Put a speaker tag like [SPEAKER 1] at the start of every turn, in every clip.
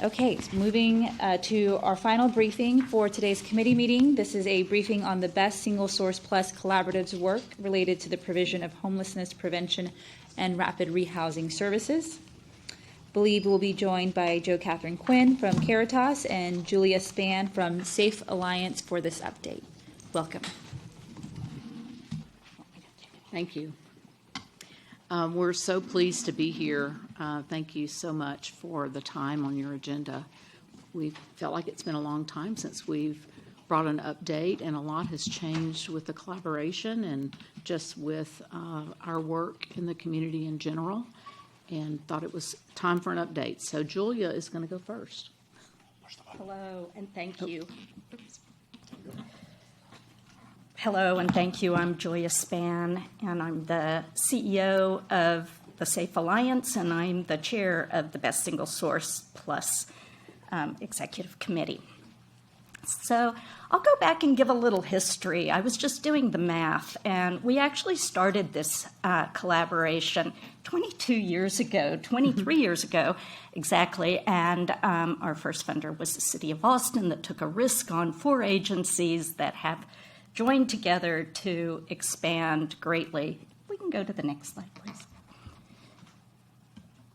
[SPEAKER 1] Okay, so moving to our final briefing for today's committee meeting. This is a briefing on the Best Single Source Plus Collaborative's work related to the provision of homelessness prevention and rapid rehousing services. Believe we'll be joined by Jo Catherine Quinn from Caritas and Julia Spann from Safe Alliance for this update. Welcome.
[SPEAKER 2] Thank you. We're so pleased to be here. Thank you so much for the time on your agenda. We felt like it's been a long time since we've brought an update, and a lot has changed with the collaboration and just with our work in the community in general, and thought it was time for an update. So Julia is going to go first.
[SPEAKER 3] Hello, and thank you. Hello, and thank you. I'm Julia Spann, and I'm the CEO of the Safe Alliance, and I'm the chair of the Best Single Source Plus Executive Committee. So I'll go back and give a little history. I was just doing the math, and we actually started this collaboration 23 years ago exactly, and our first funder was the City of Austin that took a risk on 4 agencies that have joined together to expand greatly. We can go to the next slide, please.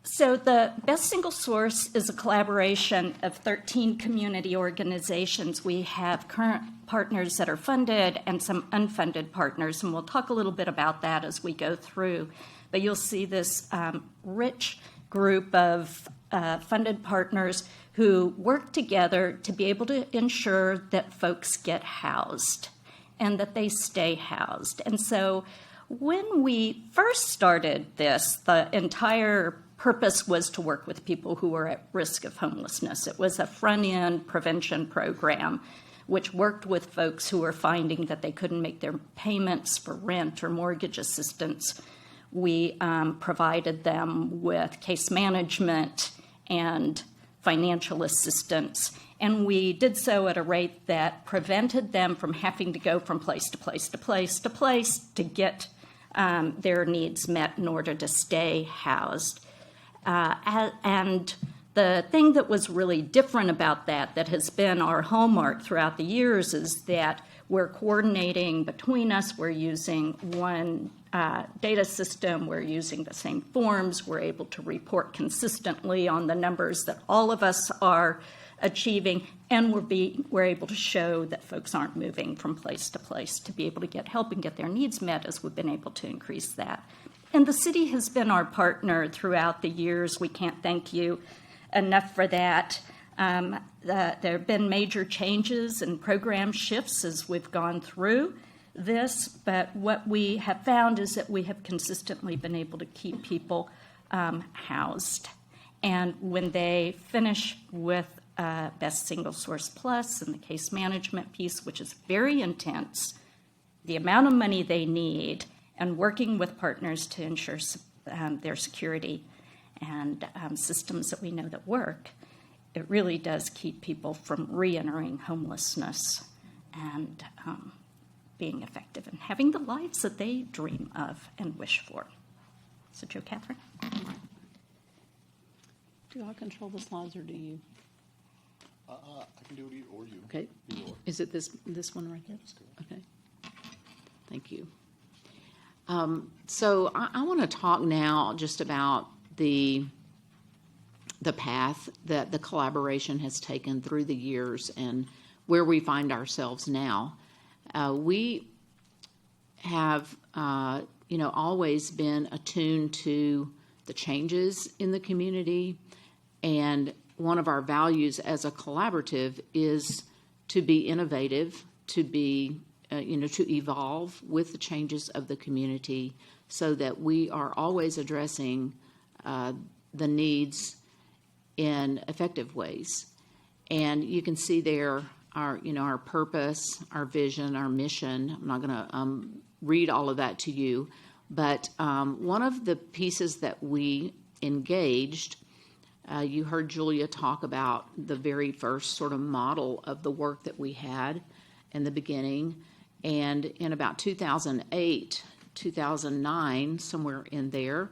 [SPEAKER 3] So the Best Single Source is a collaboration of 13 community organizations. We have current partners that are funded and some unfunded partners, and we'll talk a little bit about that as we go through. But you'll see this rich group of funded partners who work together to be able to ensure that folks get housed and that they stay housed. And so when we first started this, the entire purpose was to work with people who were at risk of homelessness. It was a front-end prevention program which worked with folks who were finding that they couldn't make their payments for rent or mortgage assistance. We provided them with case management and financial assistance, and we did so at a rate that prevented them from having to go from place to place to place to place to get their needs met in order to stay housed. And the thing that was really different about that has been our hallmark throughout the years, is that we're coordinating between us. We're using one data system. We're using the same forms. We're able to report consistently on the numbers that all of us are achieving, and we're able to show that folks aren't moving from place to place to be able to get help and get their needs met as we've been able to increase that. And the city has been our partner throughout the years. We can't thank you enough for that. There have been major changes and program shifts as we've gone through this, but what we have found is that we have consistently been able to keep people housed. And when they finish with Best Single Source Plus and the case management piece, which is very intense, the amount of money they need, and working with partners to ensure their security and systems that we know that work, it really does keep people from re-entering homelessness and being effective and having the lives that they dream of and wish for. So, Jo Catherine?
[SPEAKER 2] Do I control the slides, or do you?
[SPEAKER 4] I can do it, or you.
[SPEAKER 2] Okay. Is it this one right here? Okay. Thank you. So I want to talk now just about the path that the collaboration has taken through the years and where we find ourselves now. We have, always been attuned to the changes in the community, and one of our values as a collaborative is to be innovative, to be, to evolve with the changes of the community, so that we are always addressing the needs in effective ways. And you can see there our purpose, our vision, our mission. I'm not going to read all of that to you, but one of the pieces that we engaged, you heard Julia talk about the very first sort of model of the work that we had in the beginning. And in about 2008, 2009, somewhere in there,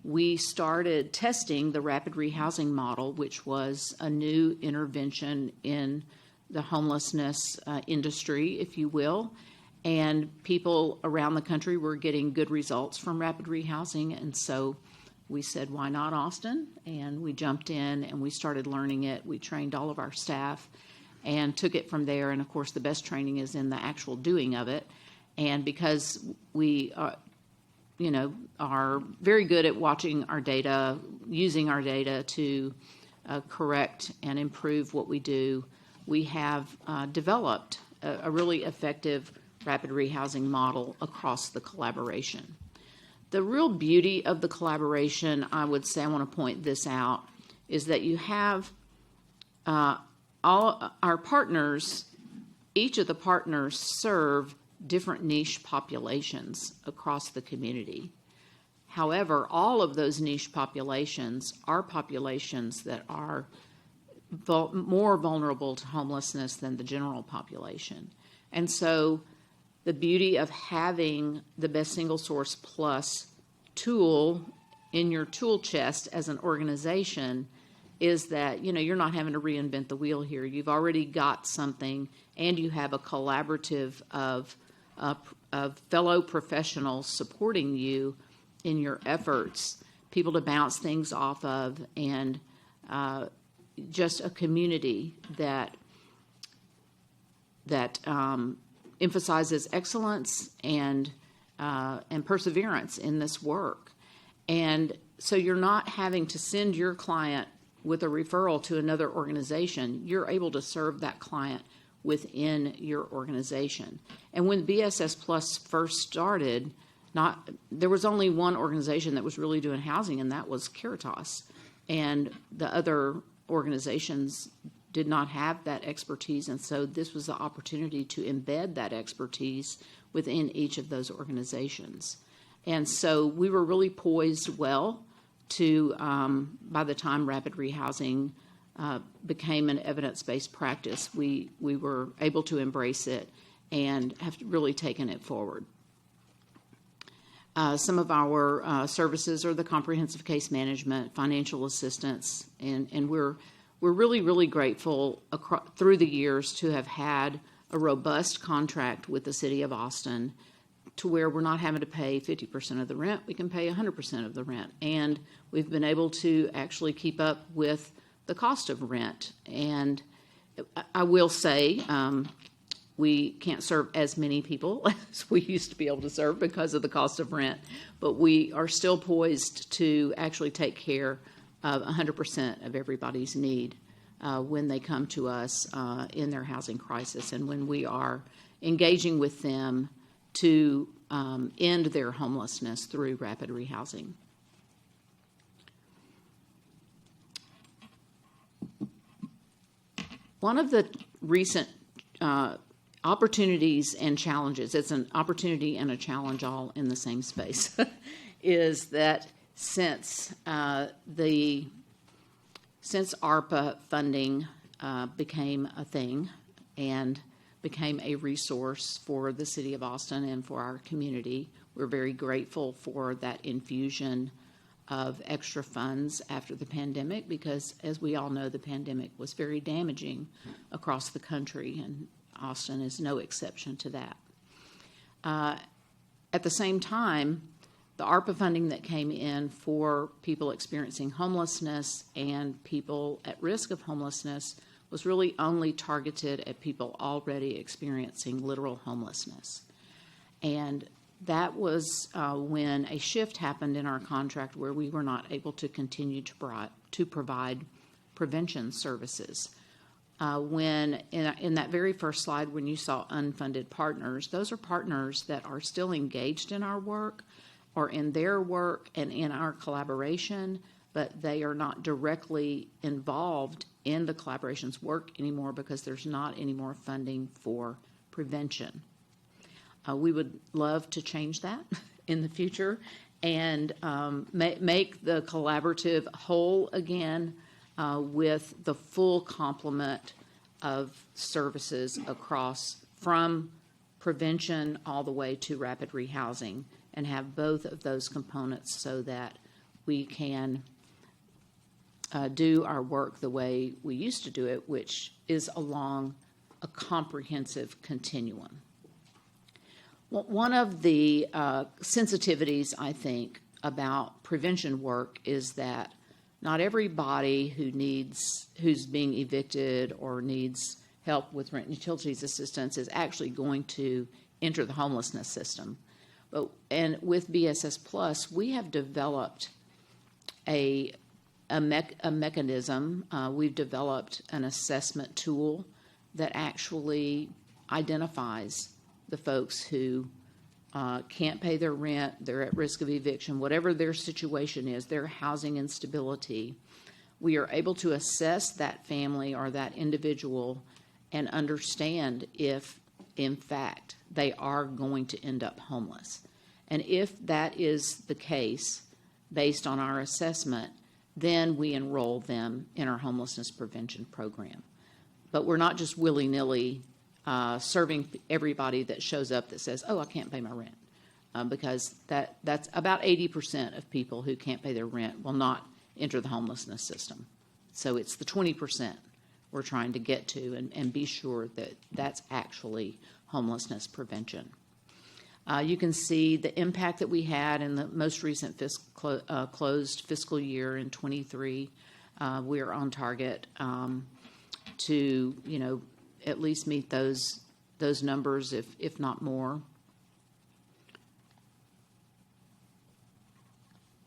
[SPEAKER 2] we started testing the rapid rehousing model, which was a new intervention in the homelessness industry, if you will. And people around the country were getting good results from rapid rehousing. And so we said, why not Austin? And we jumped in and we started learning it. We trained all of our staff and took it from there. And of course, the best training is in the actual doing of it. And because we are very good at watching our data, using our data to correct and improve what we do, we have developed a really effective rapid rehousing model across the collaboration. The real beauty of the collaboration, I would say, I want to point this out, is that you have all our partners, each of the partners serve different niche populations across the community. However, all of those niche populations are populations that are more vulnerable to homelessness than the general population. And so the beauty of having the Best Single Source Plus tool in your tool chest as an organization is that, you're not having to reinvent the wheel here. You've already got something, and you have a collaborative of fellow professionals supporting you in your efforts, people to bounce things off of, and just a community that emphasizes excellence and perseverance in this work. And so you're not having to send your client with a referral to another organization. You're able to serve that client within your organization. And when BSS Plus first started, there was only one organization that was really doing housing, and that was Caritas. And the other organizations did not have that expertise, and so this was the opportunity to embed that expertise within each of those organizations. And so we were really poised well to, by the time rapid rehousing became an evidence-based practice, we were able to embrace it and have really taken it forward. Some of our services are the comprehensive case management, financial assistance, and we're really, really grateful through the years to have had a robust contract with the City of Austin to where we're not having to pay 50% of the rent. We can pay 100% of the rent. And we've been able to actually keep up with the cost of rent. And I will say we can't serve as many people as we used to be able to serve because of the cost of rent, but we are still poised to actually take care of 100% of everybody's need when they come to us in their housing crisis and when we are engaging with them to end their homelessness through rapid rehousing. One of the recent opportunities and challenges, it's an opportunity and a challenge all in the same space, is that since ARPA funding became a thing and became a resource for the City of Austin and for our community, we're very grateful for that infusion of extra funds after the pandemic because, as we all know, the pandemic was very damaging across the country, and Austin is no exception to that. At the same time, the ARPA funding that came in for people experiencing homelessness and people at risk of homelessness was really only targeted at people already experiencing literal homelessness. And that was when a shift happened in our contract where we were not able to continue to provide prevention services. When in that very first slide, when you saw unfunded partners, those are partners that are still engaged in our work or in their work and in our collaboration, but they are not directly involved in the collaboration's work anymore because there's not any more funding for prevention. We would love to change that in the future and make the collaborative whole again with the full complement of services across from prevention all the way to rapid rehousing and have both of those components so that we can do our work the way we used to do it, which is along a comprehensive continuum. Well, one of the sensitivities, I think, about prevention work is that not everybody who's being evicted or needs help with rent and utilities assistance is actually going to enter the homelessness system. And with BSS Plus, we have developed a mechanism. We've developed an assessment tool that actually identifies the folks who can't pay their rent, they're at risk of eviction, whatever their situation is, their housing instability. We are able to assess that family or that individual and understand if, in fact, they are going to end up homeless. And if that is the case, based on our assessment, then we enroll them in our homelessness prevention program. But we're not just willy-nilly serving everybody that shows up that says, oh, I can't pay my rent, because that's about 80% of people who can't pay their rent will not enter the homelessness system. So it's the 20% we're trying to get to and be sure that that's actually homelessness prevention. You can see the impact that we had in the most recent closed fiscal year in 23. We're on target to, at least meet those numbers, if not more.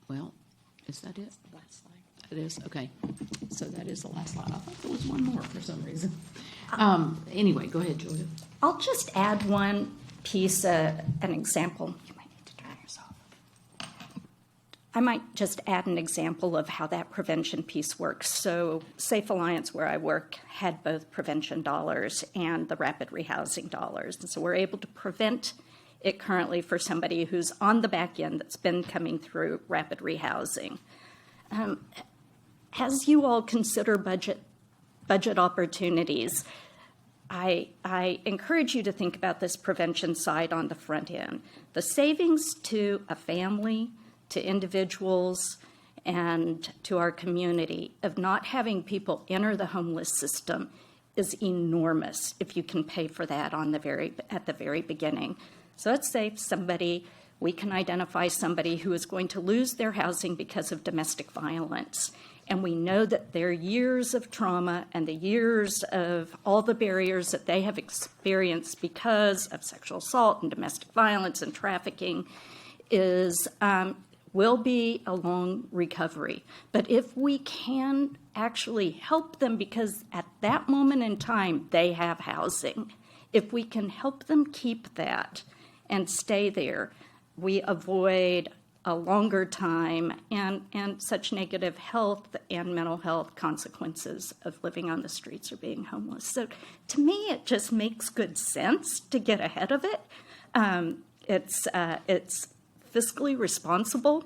[SPEAKER 2] Well, is that it?
[SPEAKER 1] Last slide.
[SPEAKER 2] It is? Okay. So that is the last slide. I thought there was one more for some reason. Anyway, go ahead, Julia.
[SPEAKER 3] I'll just add one piece, an example. You might need to turn yourself. I might just add an example of how that prevention piece works. So Safe Alliance, where I work, had both prevention dollars and the rapid rehousing dollars. And so we're able to prevent it currently for somebody who's on the back end that's been coming through rapid rehousing. As you all consider budget opportunities, I encourage you to think about this prevention side on the front end. The savings to a family, to individuals, and to our community of not having people enter the homeless system is enormous if you can pay for that at the very beginning. So let's say we can identify somebody who is going to lose their housing because of domestic violence. And we know that their years of trauma and the years of all the barriers that they have experienced because of sexual assault and domestic violence and trafficking will be a long recovery. But if we can actually help them, because at that moment in time they have housing, if we can help them keep that and stay there, we avoid a longer time and such negative health and mental health consequences of living on the streets or being homeless. So to me, it just makes good sense to get ahead of it. It's fiscally responsible.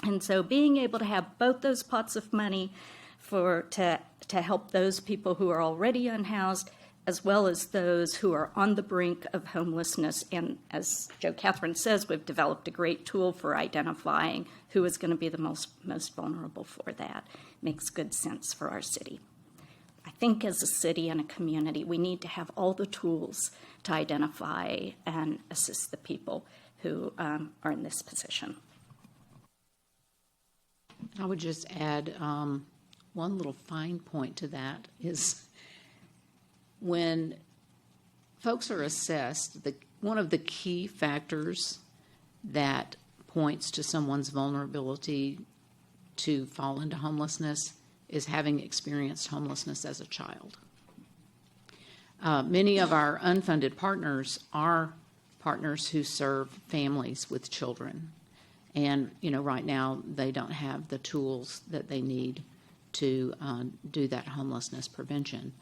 [SPEAKER 3] And so being able to have both those pots of money to help those people who are already unhoused, as well as those who are on the brink of homelessness. And as Jo Catherine says, we've developed a great tool for identifying who is going to be the most vulnerable for that. Makes good sense for our city. I think as a city and a community, we need to have all the tools to identify and assist the people who are in this position.
[SPEAKER 2] I would just add one little fine point to that is when folks are assessed, one of the key factors that points to someone's vulnerability to fall into homelessness is having experienced homelessness as a child. Many of our unfunded partners are partners who serve families with children. And, right now they don't have the tools that they need to do that homelessness prevention.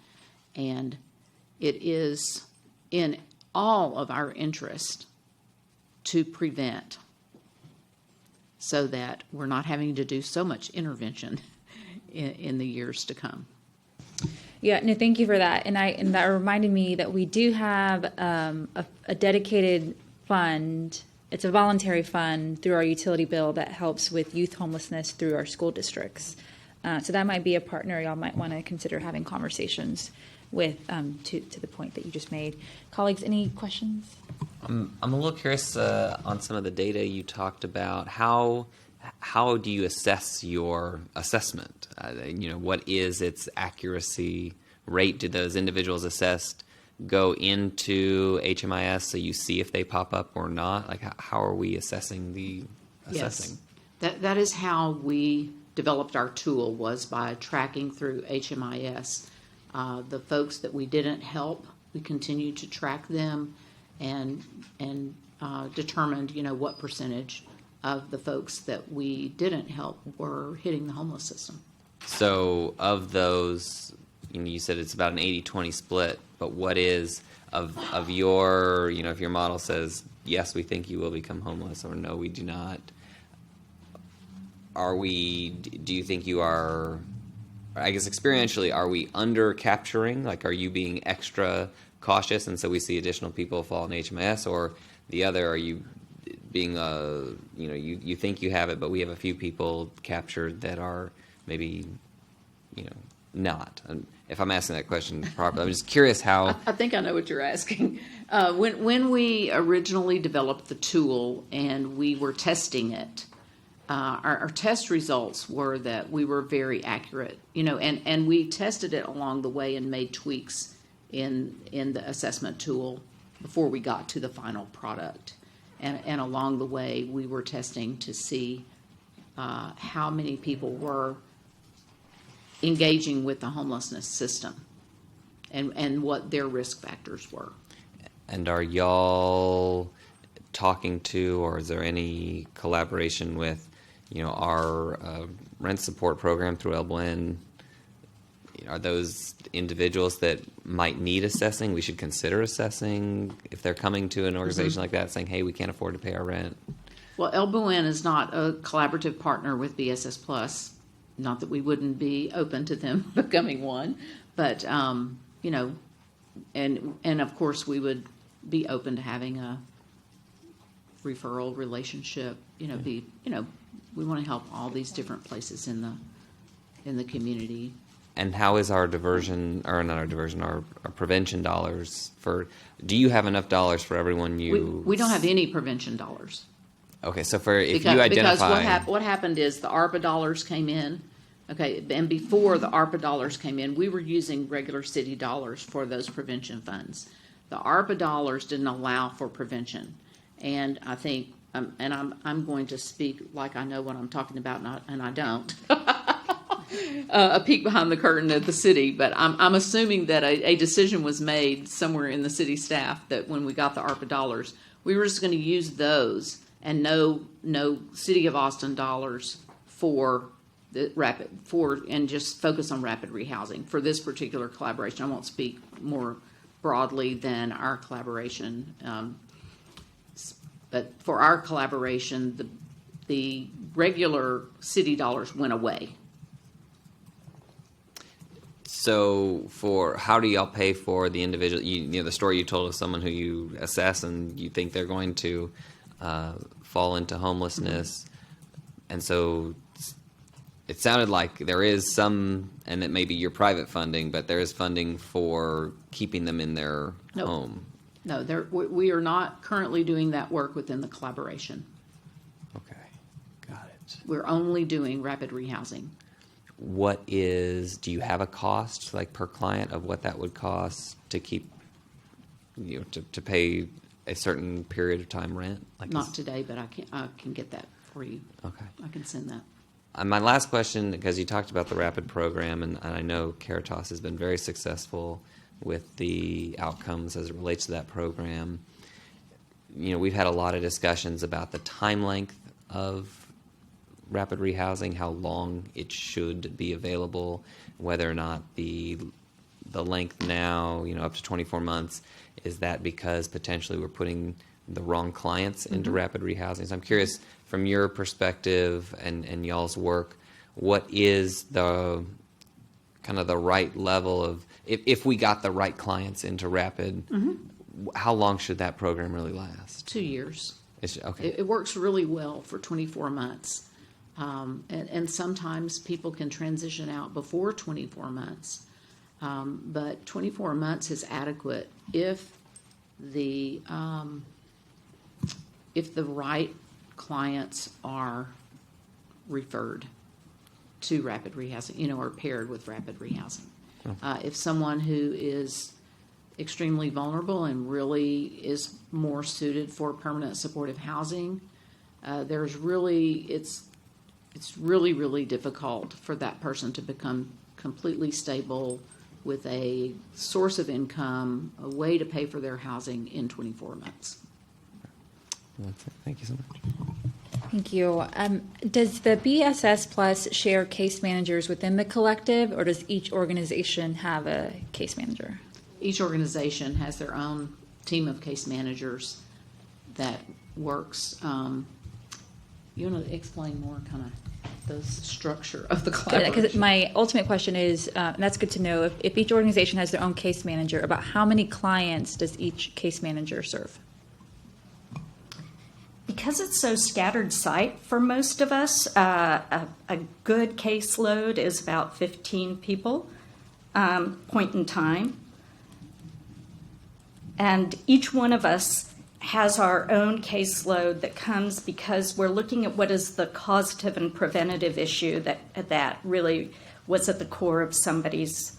[SPEAKER 2] And it is in all of our interest to prevent so that we're not having to do so much intervention in the years to come.
[SPEAKER 1] Yeah, no, thank you for that. And that reminded me that we do have a dedicated fund it's a voluntary fund through our utility bill that helps with youth homelessness through our school districts. So that might be a partner y'all might want to consider having conversations with, to the point that you just made. Colleagues, any questions?
[SPEAKER 5] I'm a little curious on some of the data you talked about. How do you assess your assessment? What is its accuracy rate? Did those individuals assessed go into HMIS so you see if they pop up or not? Like, how are we assessing the assessing?
[SPEAKER 2] Yes. That is how we developed our tool, was by tracking through HMIS. The folks that we didn't help, we continued to track them and determined, what percentage of the folks that we didn't help were hitting the homeless system.
[SPEAKER 5] So of those, you said it's about an 80-20 split, but what is of your, if your model says, yes, we think you will become homeless, or no, we do not, do you think you are, I guess experientially, are we under capturing? Like, are you being extra cautious and so we see additional people fall in HMIS, or the other, are you being, you think you have it, but we have a few people captured that are maybe, not? And if I'm asking that question properly, I'm just curious how.
[SPEAKER 2] I think I know what you're asking. When we originally developed the tool and we were testing it, our test results were that we were very accurate, and we tested it along the way and made tweaks in the assessment tool before we got to the final product. And along the way, we were testing to see how many people were engaging with the homelessness system and what their risk factors were.
[SPEAKER 5] And are y'all talking to, or is there any collaboration with, our rent support program through LBN? Are those individuals that might need assessing? We should consider assessing if they're coming to an organization like that saying, hey, we can't afford to pay our rent.
[SPEAKER 2] Well, LBN is not a collaborative partner with BSS Plus. Not that we wouldn't be open to them becoming one, but, and of course we would be open to having a referral relationship, we want to help all these different places in the community.
[SPEAKER 5] And how is our prevention dollars do you have enough dollars for everyone
[SPEAKER 2] We don't have any prevention dollars.
[SPEAKER 5] Okay, so if you identify.
[SPEAKER 2] Because what happened is the ARPA dollars came in, okay, and before the ARPA dollars came in, we were using regular city dollars for those prevention funds. The ARPA dollars didn't allow for prevention. And I think, and I'm going to speak like I know what I'm talking about, and I don't. A peek behind the curtain at the city, but I'm assuming that a decision was made somewhere in the city staff that when we got the ARPA dollars, we were just going to use those and no City of Austin dollars for the and just focus on rapid rehousing for this particular collaboration. I won't speak more broadly than our collaboration, but for our collaboration, the regular city dollars went away.
[SPEAKER 5] So how do y'all pay for the individual? The story you told of someone who you assess and you think they're going to fall into homelessness, and so it sounded like there is some, and it may be your private funding, but there is funding for keeping them in their home.
[SPEAKER 2] No, we are not currently doing that work within the collaboration.
[SPEAKER 5] Okay, got it.
[SPEAKER 2] We're only doing rapid rehousing.
[SPEAKER 5] Do you have a cost, like per client, of what that would cost to keep, to pay a certain period of time rent?
[SPEAKER 2] Not today, but I can get that for you.
[SPEAKER 5] Okay.
[SPEAKER 2] I can send that.
[SPEAKER 5] My last question, because you talked about the RAPID program, and I know Caritas has been very successful with the outcomes as it relates to that program. We've had a lot of discussions about the time length of rapid rehousing, how long it should be available, whether or not the length now, up to 24 months, is that because potentially we're putting the wrong clients into rapid rehousing? So I'm curious, from your perspective and y'all's work, what is the kind of the right level of, if we got the right clients into rapid, how long should that program really last?
[SPEAKER 2] 2 years.
[SPEAKER 5] Okay.
[SPEAKER 2] It works really well for 24 months. And sometimes people can transition out before 24 months. But 24 months is adequate if the right clients are referred to rapid rehousing, or paired with rapid rehousing. If someone who is extremely vulnerable and really is more suited for permanent supportive housing, it's really, really difficult for that person to become completely stable with a source of income, a way to pay for their housing in 24 months.
[SPEAKER 5] That's it. Thank you so much.
[SPEAKER 1] Thank you. Does the BSS Plus share case managers within the collective, or does each organization have a case manager?
[SPEAKER 2] Each organization has their own team of case managers that works. You want to explain more kind of the structure of the collaboration?
[SPEAKER 1] Because my ultimate question is, and that's good to know, if each organization has their own case manager, about how many clients does each case manager serve?
[SPEAKER 3] Because it's so scattered site for most of us, a good caseload is about 15 people, point in time. And each one of us has our own caseload that comes because we're looking at what is the causative and preventative issue that really was at the core of somebody's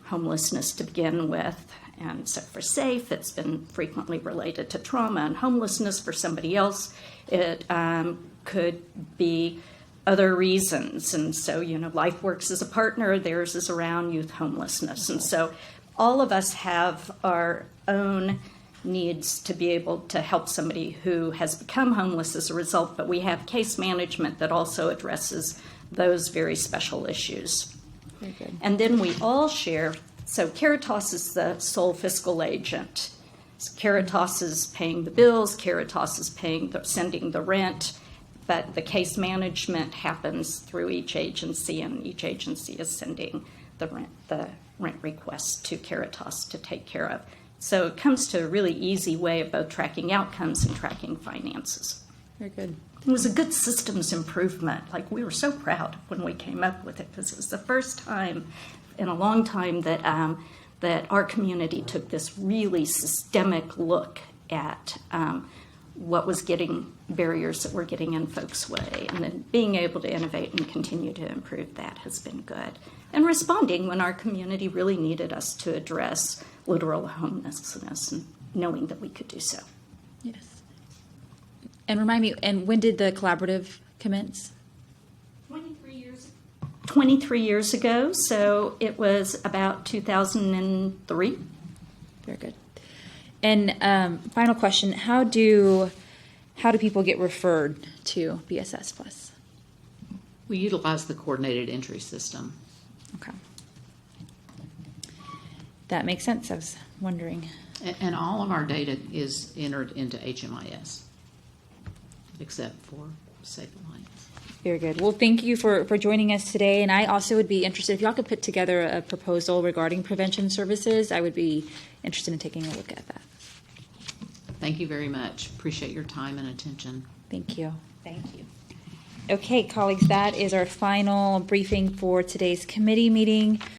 [SPEAKER 3] homelessness to begin with. And so for SAFE, it's been frequently related to trauma and homelessness. For somebody else, it could be other reasons. And so, LifeWorks is a partner, theirs is around youth homelessness. And so all of us have our own needs to be able to help somebody who has become homeless as a result, but we have case management that also addresses those very special issues.
[SPEAKER 1] Very good.
[SPEAKER 3] And then we all share. So Caritas is the sole fiscal agent. So Caritas is paying the bills, Caritas is sending the rent, but the case management happens through each agency, and each agency is sending the rent requests to Caritas to take care of. So it comes to a really easy way of both tracking outcomes and tracking finances.
[SPEAKER 1] Very good.
[SPEAKER 3] It was a good systems improvement. Like, we were so proud when we came up with it, because it was the first time in a long time that our community took this really systemic look at what was barriers that were getting in folks' way. And then being able to innovate and continue to improve that has been good. And responding when our community really needed us to address literal homelessness, and knowing that we could do so.
[SPEAKER 1] Yes. And remind me, and when did the collaborative commence?
[SPEAKER 3] 23 years ago, so it was about 2003.
[SPEAKER 1] Very good. And final question: how do people get referred to BSS Plus?
[SPEAKER 2] We utilize the coordinated entry system.
[SPEAKER 1] Okay, that makes sense. I was wondering.
[SPEAKER 2] And all of our data is entered into HMIS, except for Safe Alliance.
[SPEAKER 1] Very good. Well, thank you for joining us today. And I also would be interested, if y'all could put together a proposal regarding prevention services, I would be interested in taking a look at that.
[SPEAKER 2] Thank you very much. Appreciate your time and attention.
[SPEAKER 1] Thank you.
[SPEAKER 3] Thank you.
[SPEAKER 1] Okay, colleagues, that is our final briefing for today's committee meeting.